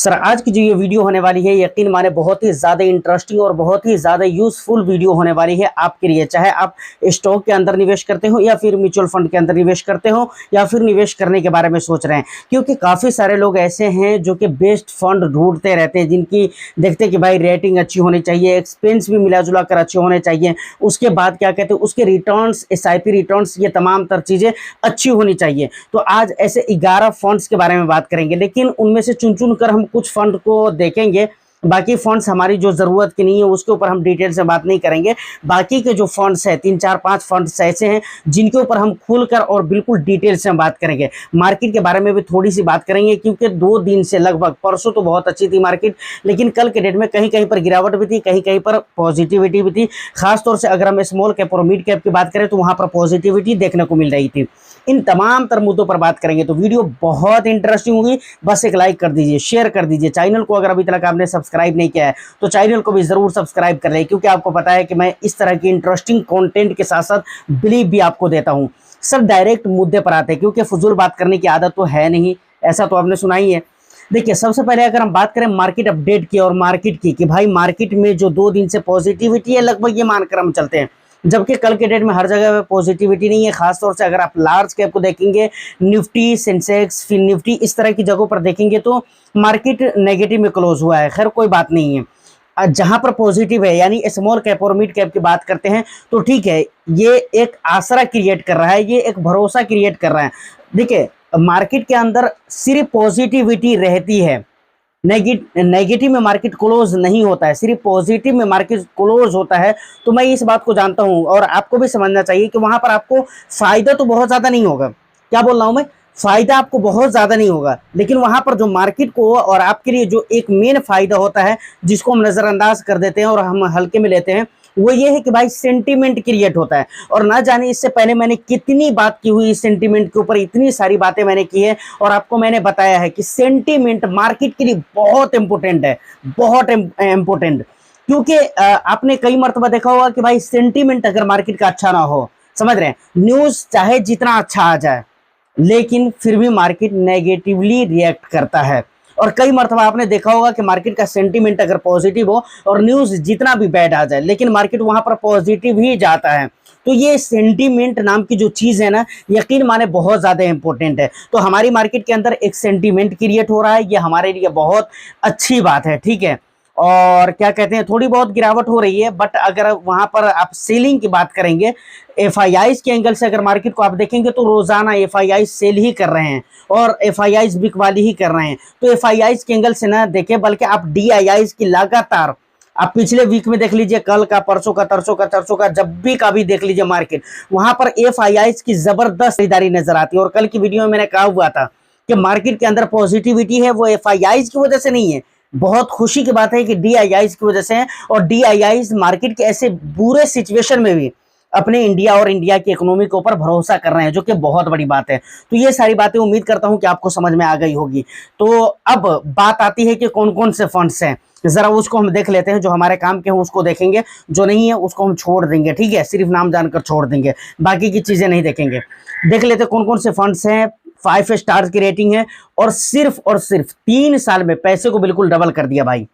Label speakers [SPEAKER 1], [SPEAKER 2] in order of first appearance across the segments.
[SPEAKER 1] Sir आज की जो ये वीडियो होने वाली है यकीन माने बहुत ही ज़्यादा इंटरेस्टिंग और बहुत ही ज़्यादा यूज़फुल वीडियो होने वाली है आपके लिए। चाहे आप स्टॉक के अंदर निवेश करते हो या फिर म्यूचुअल फंड के अंदर निवेश करते हो या फिर निवेश करने के बारे में सोच रहे हैं, क्योंकि काफ़ी सारे लोग ऐसे हैं जो कि बेस्ट फंड ढूंढते रहते हैं, जिनकी देखते हैं कि भाई रेटिंग अच्छी होनी चाहिए, एक्सपेंस भी मिला जुला कर अच्छे होने चाहिए, उसके बाद क्या कहते हैं उसके रिटर्न्स, एसआईपी रिटर्न्स, ये तमाम तर चीज़ें अच्छी होनी चाहिए। तो आज ऐसे 11 फंड्स के बारे में बात करेंगे, लेकिन उनमें से चुन चुन कर हम कुछ फंड को देखेंगे। बाकी फंड्स हमारी जो ज़रूरत की नहीं है उसके ऊपर हम डिटेल से बात नहीं करेंगे। बाकी के जो फंड्स हैं 3 4 5 फंड्स ऐसे हैं जिनके ऊपर हम खुलकर और बिल्कुल डिटेल से हम बात करेंगे। मार्केट के बारे में भी थोड़ी सी बात करेंगे, क्योंकि 2 दिन से लगभग, परसों तो बहुत अच्छी थी मार्केट, लेकिन कल के डेट में कहीं कहीं पर गिरावट भी थी, कहीं कहीं पर पॉजिटिविटी भी थी। खासतौर से अगर हम स्मॉल कैप और मिड कैप की बात करें तो वहाँ पर पॉजिटिविटी देखने को मिल रही थी। इन तमाम तर मुद्दों पर बात करेंगे तो वीडियो बहुत इंटरेस्टिंग होगी। बस एक लाइक कर दीजिए, शेयर कर दीजिए। चैनल को अगर अभी तक आपने सब्सक्राइब नहीं किया है तो चैनल को भी जरूर सब्सक्राइब कर लें, क्योंकि आपको पता है कि मैं इस तरह की इंटरेस्टिंग कंटेंट के साथ साथ बिलीव भी आपको देता हूं। सब डायरेक्ट मुद्दे पर आते हैं, क्योंकि फजूल बात करने की आदत तो है नहीं, ऐसा तो आपने सुना ही है। देखिए, सबसे पहले अगर हम बात करें मार्केट अपडेट की और मार्केट की, कि भाई मार्केट में जो 2 दिन से पॉजिटिविटी है लगभग, ये मानकर हम चलते हैं, जबकि कल के डेट में हर जगह पे पॉजिटिविटी नहीं है। खासतौर से अगर आप लार्ज कैप को देखेंगे, निफ्टी, सेंसेक्स, फिर निफ्टी, इस तरह की जगहों पर देखेंगे तो मार्केट नेगेटिव में क्लोज हुआ है। खैर कोई बात नहीं है। जहां पर पॉजिटिव है, यानी स्मॉल कैप और मिड कैप की बात करते हैं तो ठीक है, ये एक आसरा क्रिएट कर रहा है, ये एक भरोसा क्रिएट कर रहा है। देखिए, मार्केट के अंदर सिर्फ पॉजिटिविटी रहती है, नेगेटिव में मार्केट क्लोज नहीं होता है, सिर्फ पॉजिटिव में मार्केट क्लोज होता है। तो मैं इस बात को जानता हूं और आपको भी समझना चाहिए कि वहां पर आपको फायदा तो बहुत ज़्यादा नहीं होगा। क्या बोल रहा हूं मैं? फायदा आपको बहुत ज़्यादा नहीं होगा, लेकिन वहां पर जो मार्केट को और आपके लिए जो एक मेन फायदा होता है, जिसको हम नज़रअंदाज कर देते हैं और हम हल्के में लेते हैं, वो ये है कि भाई सेंटीमेंट क्रिएट होता है। और ना जाने इससे पहले मैंने कितनी बात की हुई सेंटीमेंट के ऊपर, इतनी सारी बातें मैंने की है और आपको मैंने बताया है कि सेंटीमेंट मार्केट के लिए बहुत इंपॉर्टेंट है, बहुत इंपॉर्टेंट। क्योंकि आपने कई मर्तबा देखा होगा कि भाई सेंटीमेंट अगर मार्केट का अच्छा ना हो, समझ रहे हैं, न्यूज़ चाहे जितना अच्छा आ जाए लेकिन फिर भी मार्केट नेगेटिवली रिएक्ट करता है। और कई मरतबा आपने देखा होगा कि मार्केट का सेंटीमेंट अगर पॉजिटिव हो और न्यूज़ जितना भी बैड आ जाए, लेकिन मार्केट वहां पर पॉजिटिव ही जाता है। तो ये सेंटीमेंट नाम की जो चीज़ है ना, यकीन माने बहुत ज़्यादा इंपॉर्टेंट है। तो हमारी मार्केट के अंदर एक सेंटीमेंट क्रिएट हो रहा है, ये हमारे लिए बहुत अच्छी बात है, ठीक है। और क्या कहते हैं, थोड़ी बहुत गिरावट हो रही है, बट अगर वहां पर आप सेलिंग की बात करेंगे, एफआईआईज के एंगल से अगर मार्केट को आप देखेंगे तो रोजाना एफआईआई सेल ही कर रहे हैं और एफआईआईज बिक वाली ही कर रहे हैं। तो एफआईआईज के एंगल से ना देखें, बल्कि आप डीआईआईज की लगातार, आप पिछले वीक में देख लीजिए, कल का, परसों का, तरसों का, जब भी का भी देख लीजिए मार्केट, वहां पर एफआईआईज की जबरदस्त खरीदारी नजर आती है। और कल की वीडियो में मैंने कहा हुआ था कि मार्केट के अंदर पॉजिटिविटी है वो एफआईआईज की वजह से नहीं है, बहुत खुशी की बात है कि डीआईआईज की वजह से है। और डीआईआईज मार्केट के ऐसे बुरे सिचुएशन में भी अपने इंडिया और इंडिया की इकोनॉमी के ऊपर भरोसा कर रहे हैं, जो कि बहुत बड़ी बात है। तो ये सारी बातें उम्मीद करता हूं कि आपको समझ में आ गई होगी। तो अब बात आती है कि कौन कौन से फंड्स हैं, जरा उसको हम देख लेते हैं। जो हमारे काम के हैं उसको देखेंगे, जो नहीं है उसको हम छोड़ देंगे, ठीक है, सिर्फ नाम जानकर छोड़ देंगे, बाकी की चीजें नहीं देखेंगे। देख लेते हैं कौन कौन से फंड्स हैं। 5 स्टार्स की रेटिंग है और सिर्फ 3 साल में पैसे को बिल्कुल डबल कर दिया भाई।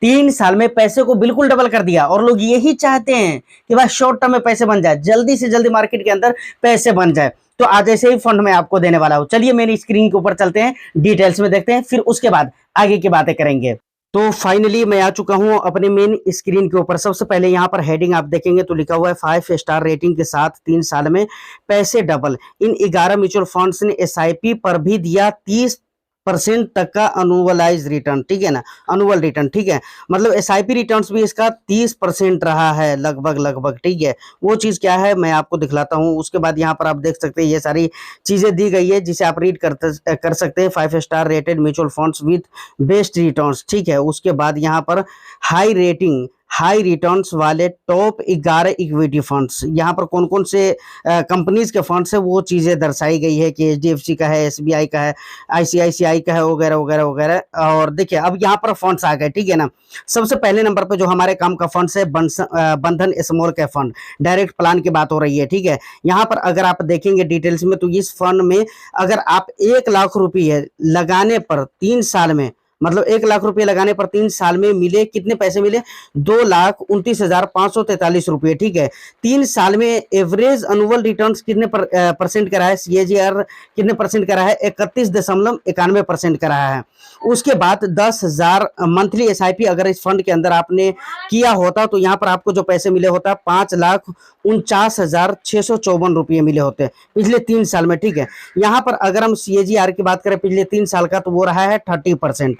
[SPEAKER 1] 3 साल में पैसे को बिल्कुल डबल कर दिया। और लोग यही चाहते हैं कि भाई शॉर्ट टर्म में पैसे बन जाए, जल्दी से जल्दी मार्केट के अंदर पैसे बन जाए। तो आज ऐसे ही फंड मैं आपको देने वाला हूं। चलिए मेरी स्क्रीन के ऊपर चलते हैं, डिटेल्स में देखते हैं, फिर उसके बाद आगे की बातें करेंगे। तो फाइनली मैं आ चुका हूं अपने मेन स्क्रीन के ऊपर। सबसे पहले यहां पर हेडिंग आप देखेंगे तो लिखा हुआ है 5 स्टार रेटिंग के साथ 3 साल में पैसे डबल। इन 11 म्यूचुअल फंड्स ने एसआईपी पर भी दिया 30% तक का अनुअलाइज रिटर्न, ठीक है ना, अनुअल रिटर्न, ठीक है। मतलब एसआईपी रिटर्न्स भी इसका 30% रहा है लगभग, ठीक है। वो चीज़ क्या है मैं आपको दिखलाता हूँ। उसके बाद यहाँ पर आप देख सकते हैं ये सारी चीज़ें दी गई है, जिसे आप रीड कर सकते हैं। 5 star rated mutual funds with best returns, ठीक है। उसके बाद यहाँ पर हाई रेटिंग, हाई रिटर्न्स वाले टॉप 11 इक्विटी फंड्स, यहाँ पर कौन कौन से कंपनीज के फंड्स है वो चीज़ें दर्शाई गई है कि एचडीएफसी का है, एसबीआई का है, आईसीआईसीआई का है, वगैरह वगैरह वगैरह। और देखिए अब यहाँ पर फंड्स आ गए, ठीक है ना। सबसे पहले नंबर पर जो हमारे काम का फंड्स है बंधन small cap fund, direct plan की बात हो रही है, ठीक है। यहाँ पर अगर आप देखेंगे डिटेल्स में तो इस फंड में अगर आप 1 लाख रुपये लगाने पर 3 साल में मतलब 1 लाख रुपए लगाने पर 3 साल में मिले कितने पैसे मिले, 2,29,543 रुपए। ठीक है, 3 साल में एवरेज एनुअल रिटर्न्स कितने परसेंट का रहा है, सीएजीआर कितने परसेंट का रहा है, 31.91% का रहा है। उसके बाद 10,000 मंथली एसआईपी अगर इस फंड के अंदर आपने किया होता तो यहाँ पर आपको जो पैसे मिले होता 5,49,654 रुपये मिले होते पिछले 3 साल में। ठीक है, यहाँ पर अगर हम सीएजीआर की बात करें पिछले 3 साल का तो वो रहा है 30%।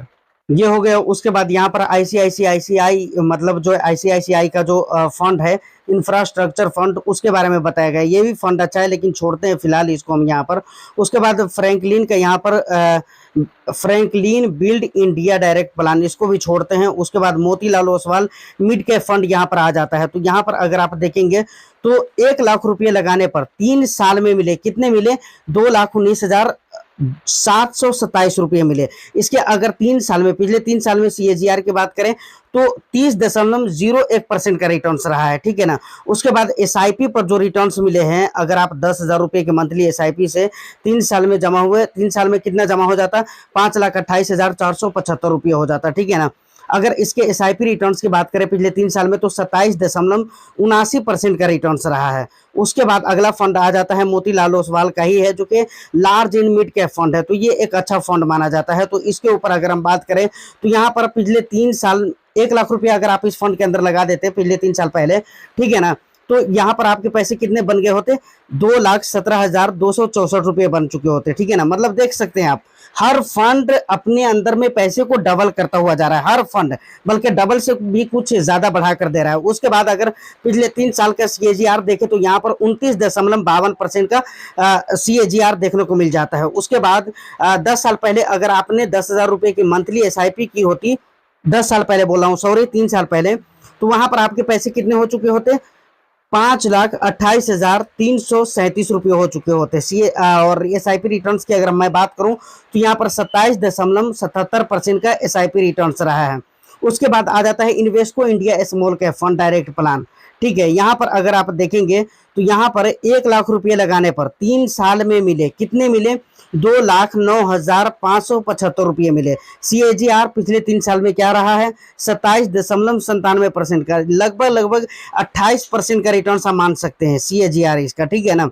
[SPEAKER 1] ये हो गया। उसके बाद यहाँ पर आईसीआईसीआई मतलब जो आईसीआईसीआई का जो फंड है इंफ्रास्ट्रक्चर फंड, उसके बारे में बताया गया। ये भी फंड अच्छा है लेकिन छोड़ते हैं फिलहाल इसको हम यहाँ पर। उसके बाद फ्रैंकलिन का यहाँ पर Franklin build India direct plan, इसको भी छोड़ते हैं। उसके बाद Motilal Oswal mid cap fund यहाँ पर आ जाता है। तो यहाँ पर अगर आप देखेंगे तो 1 लाख रुपये लगाने पर 3 साल में मिले कितने मिले, 2,19,727 रुपये मिले। इसके अगर 3 साल में पिछले 3 साल में सीएजीआर की बात करें तो 30.01% का रिटर्न्स रहा है। ठीक है ना। उसके बाद एसआईपी पर जो रिटर्न्स मिले हैं, अगर आप 10,000 रुपये के मंथली एसआईपी से 3 साल में जमा हुए, 3 साल में कितना जमा हो जाता, 5,28,475 रुपये हो जाता। ठीक है ना। अगर इसके एसआईपी रिटर्न्स की बात करें पिछले 3 साल में तो 27.79% का रिटर्न्स रहा है। उसके बाद अगला फंड आ जाता है मोतीलाल ओसवाल का ही है, जो कि large in mid cap fund है। तो ये एक अच्छा फंड माना जाता है। तो इसके ऊपर अगर हम बात करें तो यहाँ पर पिछले 3 साल 1 लाख रुपया अगर आप इस फंड के अंदर लगा देते पिछले 3 साल पहले, ठीक है ना, तो यहाँ पर आपके पैसे कितने बन गए होते, 2,17,264 रुपये बन चुके होते। ठीक है ना। मतलब देख सकते हैं आप, हर फंड अपने अंदर में पैसे को डबल करता हुआ जा रहा है, हर फंड बल्कि डबल से भी कुछ ज्यादा बढ़ा कर दे रहा है। उसके बाद अगर पिछले 3 साल का सीएजीआर देखे तो यहाँ पर 29.52% का सीएजीआर देखने को मिल जाता है। उसके बाद 10 साल पहले अगर आपने 10,000 रुपये की मंथली एसआईपी की होती, 10 साल पहले बोल रहा हूँ, सॉरी 3 साल पहले, तो वहां पर आपके पैसे कितने हो चुके होते, 5,28,337 रुपये हो चुके होते। सी और एसआईपी रिटर्न्स की अगर मैं बात करूं तो यहाँ पर 27.77% का एसआईपी रिटर्न्स रहा है। उसके बाद आ जाता है Invesco India small cap fund direct plan. ठीक है, यहाँ पर अगर आप देखेंगे तो यहाँ पर 1 लाख रुपये लगाने पर 3 साल में मिले कितने मिले, 2,09,575 रुपये मिले। सीएजीआर पिछले 3 साल में क्या रहा है, 27.97% का, लगभग 28% का रिटर्न आप मान सकते हैं सीएजीआर इसका। ठीक है ना।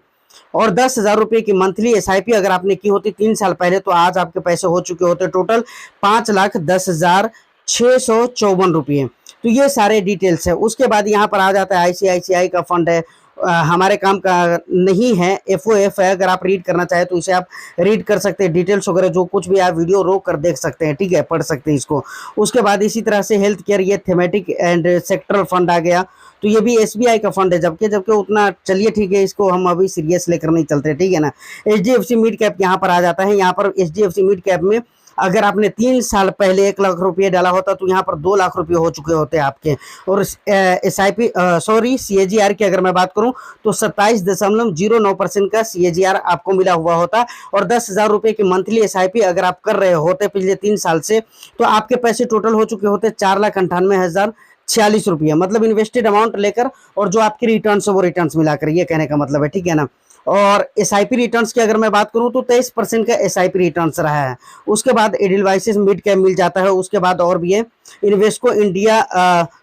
[SPEAKER 1] और 10,000 रुपये की मंथली एसआईपी अगर आपने की होती 3 साल पहले तो आज आपके पैसे हो चुके होते टोटल 5,10,654 रुपये। तो ये सारे डिटेल्स है। उसके बाद यहाँ पर आ जाता है आईसीआईसीआई का फंड है, हमारे काम का नहीं है, एफओएफ है। अगर आप रीड करना चाहे तो इसे आप रीड कर सकते हैं, डिटेल्स वगैरह जो कुछ भी आप वीडियो रोक कर देख सकते हैं। ठीक है, पढ़ सकते हैं इसको। उसके बाद इसी तरह से हेल्थ केयर, ये थेमेटिक एंड सेक्टरल फंड आ गया। तो ये भी एसबीआई का फंड है, जबकि उतना, चलिए ठीक है, इसको हम अभी सीरियस लेकर नहीं चलते। ठीक है ना। एचडीएफसी मिड कैप यहाँ पर आ जाता है। यहाँ पर एचडीएफसी मिड कैप में अगर आपने 3 साल पहले 1 लाख रुपये डाला होता तो यहाँ पर 2 लाख रुपये हो चुके होते आपके। और एसआईपी सॉरी सीएजीआर की अगर मैं बात करूँ तो 27.09% का सीएजीआर आपको मिला हुआ होता। और 10,000 रुपये की मंथली एसआईपी अगर आप कर रहे होते पिछले 3 साल से तो आपके पैसे टोटल हो चुके होते 4,98,046 रुपये। मतलब इन्वेस्टेड अमाउंट लेकर और जो आपके रिटर्न्स है वो रिटर्न्स मिलाकर, ये कहने का मतलब है। ठीक है ना। और एसआईपी रिटर्न्स की अगर मैं बात करूं तो 23% का एसआईपी रिटर्न्स रहा है। उसके बाद एडिलवाइसेस मिड कैप मिल जाता है। उसके बाद और भी है, इन्वेस्को इंडिया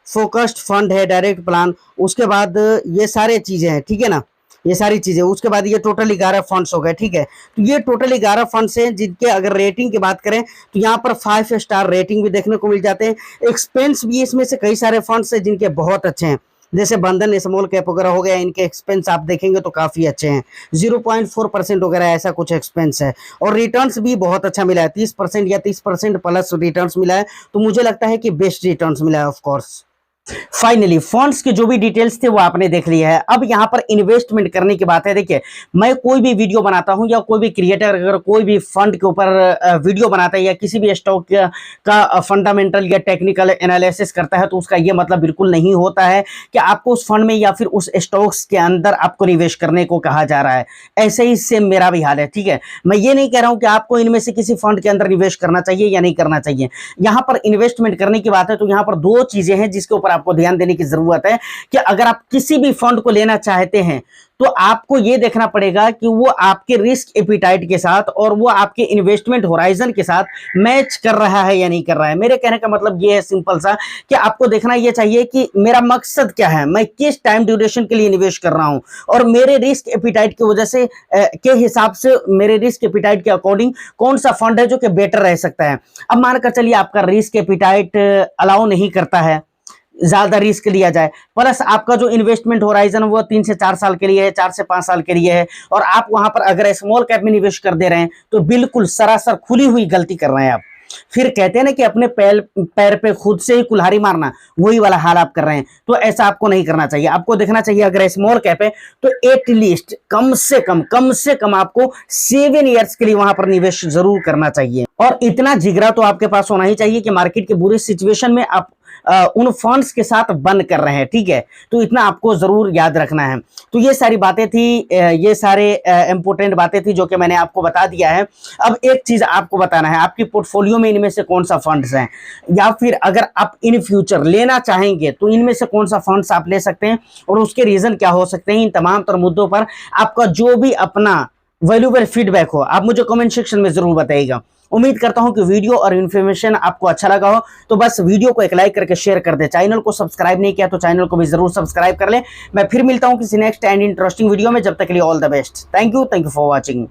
[SPEAKER 1] फोकस्ड फंड है डायरेक्ट प्लान। उसके बाद ये सारे चीजें हैं। ठीक है ना, ये सारी चीजें। उसके बाद ये टोटल 11 फंड्स हो गए। ठीक है, तो ये टोटल 11 फंड्स हैं जिनके अगर रेटिंग की बात करें तो यहाँ पर 5 स्टार रेटिंग भी देखने को मिल जाते हैं। एक्सपेंस भी इसमें से कई सारे फंड्स हैं जिनके बहुत अच्छे हैं, जैसे बंधन स्मॉल कैप वगैरह हो गया, इनके एक्सपेंस आप देखेंगे तो काफी अच्छे हैं, 0.4% वगैरह ऐसा कुछ एक्सपेंस है। और रिटर्न्स भी बहुत अच्छा मिला है, 30% या 30% प्लस रिटर्न्स मिला है। तो मुझे लगता है कि बेस्ट रिटर्न्स मिला है। ऑफ कोर्स फाइनली फंड्स के जो भी डिटेल्स थे वो आपने देख लिया है। अब यहाँ पर इन्वेस्टमेंट करने की बात है। देखिए, मैं कोई भी वीडियो बनाता हूँ या कोई भी क्रिएटर अगर कोई भी फंड के ऊपर वीडियो बनाता है या किसी भी स्टॉक का फंडामेंटल या टेक्निकल एनालिसिस करता है तो उसका ये मतलब बिल्कुल नहीं होता है कि आपको उस फंड में या फिर उस स्टॉक्स के अंदर आपको निवेश करने को कहा जा रहा है। ऐसे ही सेम मेरा भी हाल है। ठीक है, मैं ये नहीं कह रहा हूँ कि आपको इनमें से किसी फंड के अंदर निवेश करना चाहिए या नहीं करना चाहिए। यहाँ पर इन्वेस्टमेंट करने की बात है तो यहाँ पर 2 चीजें हैं जिसके ऊपर आपको ध्यान देने की जरूरत है कि अगर आप किसी भी फंड को लेना चाहते हैं तो आपको यह देखना पड़ेगा कि वो आपके रिस्क एपिटाइट के साथ और वो आपके इन्वेस्टमेंट होराइजन के साथ मैच कर रहा है या नहीं कर रहा है। मेरे कहने का मतलब ये है सिंपल सा कि आपको देखना ये चाहिए कि मेरा मकसद क्या है, मैं किस टाइम ड्यूरेशन के लिए इन्वेस्ट कर रहा हूं और मेरे रिस्क एपिटाइट की वजह से के हिसाब से मेरे रिस्क एपिटाइट के अकॉर्डिंग कौन सा फंड है जो कि बेटर रह सकता है। अब मानकर चलिए आपका रिस्क एपिटाइट अलाउ नहीं करता है ज्यादा रिस्क लिया जाए, प्लस आपका जो इन्वेस्टमेंट होराइजन वो 3 से 4 साल के लिए है, 4 से 5 साल के लिए है, और आप वहां पर अगर स्मॉल कैप में निवेश कर दे रहे हैं तो बिल्कुल सरासर खुली हुई गलती कर रहे हैं आप। फिर कहते हैं ना कि अपने पैर पे खुद से ही कुल्हाड़ी मारना, वही वाला हाल आप कर रहे हैं। तो ऐसा आपको नहीं करना चाहिए। आपको देखना चाहिए अगर स्मॉल कैप है तो एटलीस्ट कम से कम आपको 7 ईयर्स के लिए वहां पर निवेश जरूर करना चाहिए। और इतना जिगरा तो आपके पास होना ही चाहिए कि मार्केट की बुरी सिचुएशन में आप उन फंड्स के साथ बंद कर रहे हैं, ठीक है। तो इतना आपको जरूर याद रखना है। तो ये सारी बातें थी, ये सारे इंपॉर्टेंट बातें थी जो कि मैंने आपको बता दिया है। अब एक चीज आपको बताना है, आपकी पोर्टफोलियो में इनमें से कौन सा फंड्स हैं, या फिर अगर आप इन फ्यूचर लेना चाहेंगे तो इनमें से कौन सा फंड्स आप ले सकते हैं और उसके रीजन क्या हो सकते हैं। इन तमाम तर मुद्दों पर आपका जो भी अपना वैल्यूएबल फीडबैक हो आप मुझे कमेंट सेक्शन में जरूर बताइएगा। उम्मीद करता हूं कि वीडियो और इन्फॉर्मेशन आपको अच्छा लगा हो, तो बस वीडियो को एक लाइक करके शेयर कर दे। चैनल को सब्सक्राइब नहीं किया तो चैनल को भी जरूर सब्सक्राइब कर ले। मैं फिर मिलता हूं किसी नेक्स्ट एंड इंटरेस्टिंग वीडियो में, जब तक के लिए all the best. Thank you for watching.